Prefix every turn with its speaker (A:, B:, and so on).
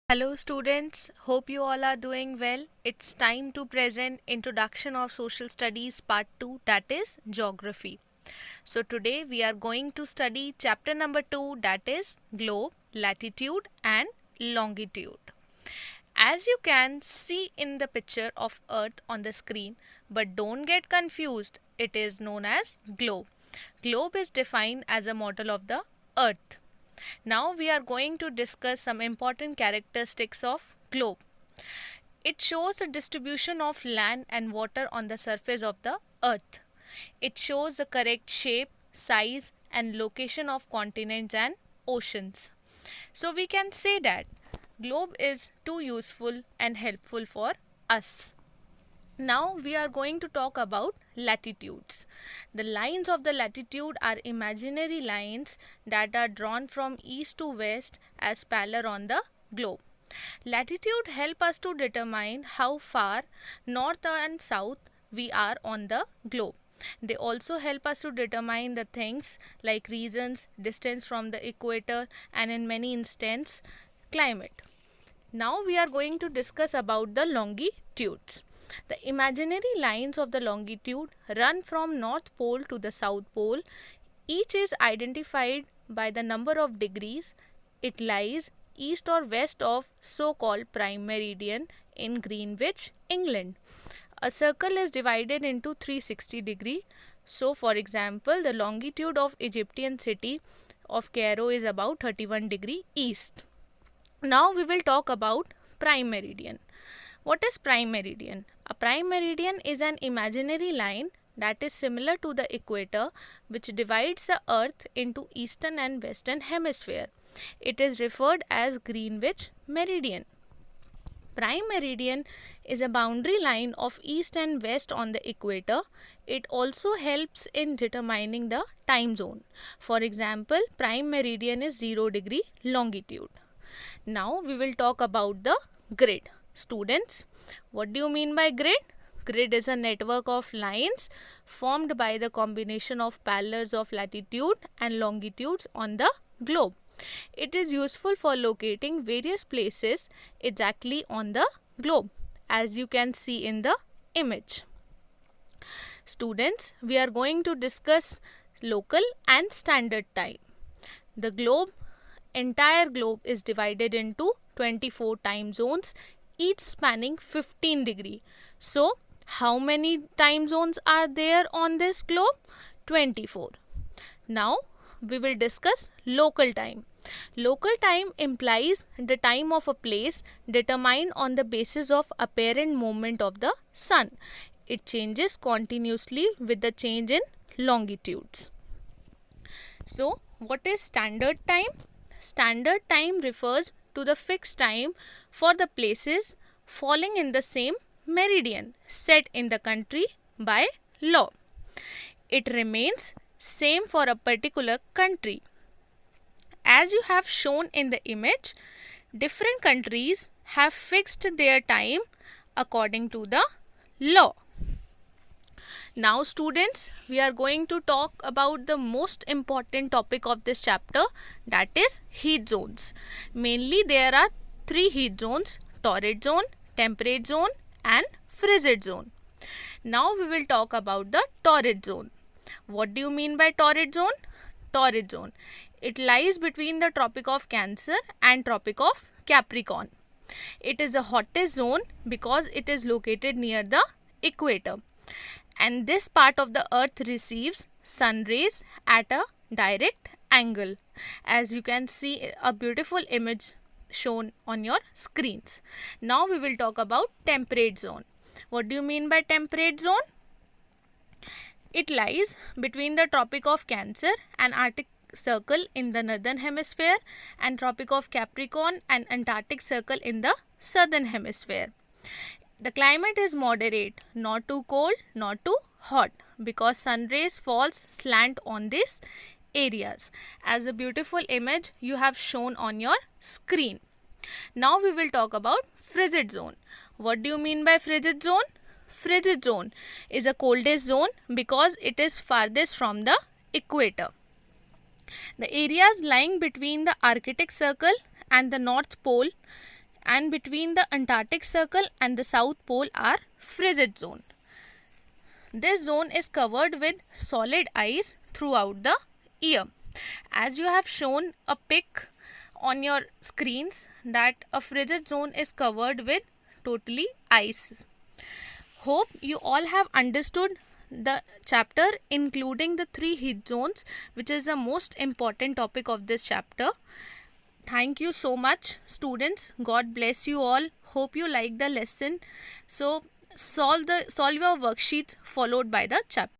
A: Hello students, hope you all are doing well. It's time to present Introduction of Social Studies Part 2, that is Geography. So today we are going to study chapter number 2, that is Globe, Latitude and Longitude. As you can see in the picture of Earth on the screen, but don't get confused, it is known as globe. Globe is defined as a model of the Earth. Now we are going to discuss some important characteristics of globe. It shows a distribution of land and water on the surface of the earth. It shows the correct shape, size and location of continents and oceans. So we can say that globe is too useful and helpful for us. Now we are going to talk about latitudes. The lines of the latitude are imaginary lines that are drawn from east to west as parallel on the globe. Latitude help us to determine how far north and south we are on the globe. They also help us to determine the things like regions, distance from the equator and in many instances climate. Now we are going to discuss about the longitudes. The imaginary lines of the longitude run from North Pole to the South Pole. Each is identified by the number of degrees it lies east or west of so-called prime meridian in Greenwich, England. A circle is divided into 360 degree. So for example, the longitude of Egyptian city of Cairo is about 31 degree east. Now we will talk about prime meridian. What is prime meridian? A prime meridian is an imaginary line that is similar to the equator which divides the earth into eastern and western hemisphere. It is referred as Greenwich meridian. Prime meridian is a boundary line of east and west on the equator. It also helps in determining the time zone. For example, prime meridian is 0 degree longitude. Now we will talk about the grid. Students, what do you mean by grid? Grid is a network of lines formed by the combination of parallels of latitude and longitudes on the globe. It is useful for locating various places exactly on the globe, as you can see in the image. Students, we are going to discuss local and standard time. The entire globe is divided into 24 time zones, each spanning 15 degree. So how many time zones are there on this globe? 24. Now we will discuss local time. Local time implies the time of a place determined on the basis of apparent movement of the sun. It changes continuously with the change in longitudes. So what is standard time? Standard time refers to the fixed time for the places falling in the same meridian set in the country by law. It remains same for a particular country. As you have shown in the image, different countries have fixed their time according to the law. Now students, we are going to talk about the most important topic of this chapter, that is heat zones. Mainly there are 3 heat zones: torrid zone, temperate zone and frigid zone. Now we will talk about the torrid zone. What do you mean by torrid zone? Torrid zone. It lies between the Tropic of Cancer and Tropic of Capricorn. It is the hottest zone because it is located near the equator. And this part of the earth receives sun rays at a direct angle. As you can see a beautiful image shown on your screens. Now we will talk about temperate zone. What do you mean by temperate zone? It lies between the Tropic of Cancer and Arctic Circle in the northern hemisphere and Tropic of Capricorn and Antarctic Circle in the southern hemisphere. The climate is moderate, not too cold, not too hot, because sun rays falls slant on these areas, as a beautiful image you have shown on your screen. Now we will talk about frigid zone. What do you mean by frigid zone? Frigid zone is a coldest zone because it is farthest from the equator. The areas lying between the Arctic Circle and the North Pole and between the Antarctic Circle and the South Pole are frigid zone. This zone is covered with solid ice throughout the year. As you have shown a pic on your screens that a frigid zone is covered with totally ice. Hope you all have understood the chapter including the 3 heat zones, which is the most important topic of this chapter. Thank you so much, students. God bless you all. Hope you like the lesson. So solve your worksheets followed by the chapter.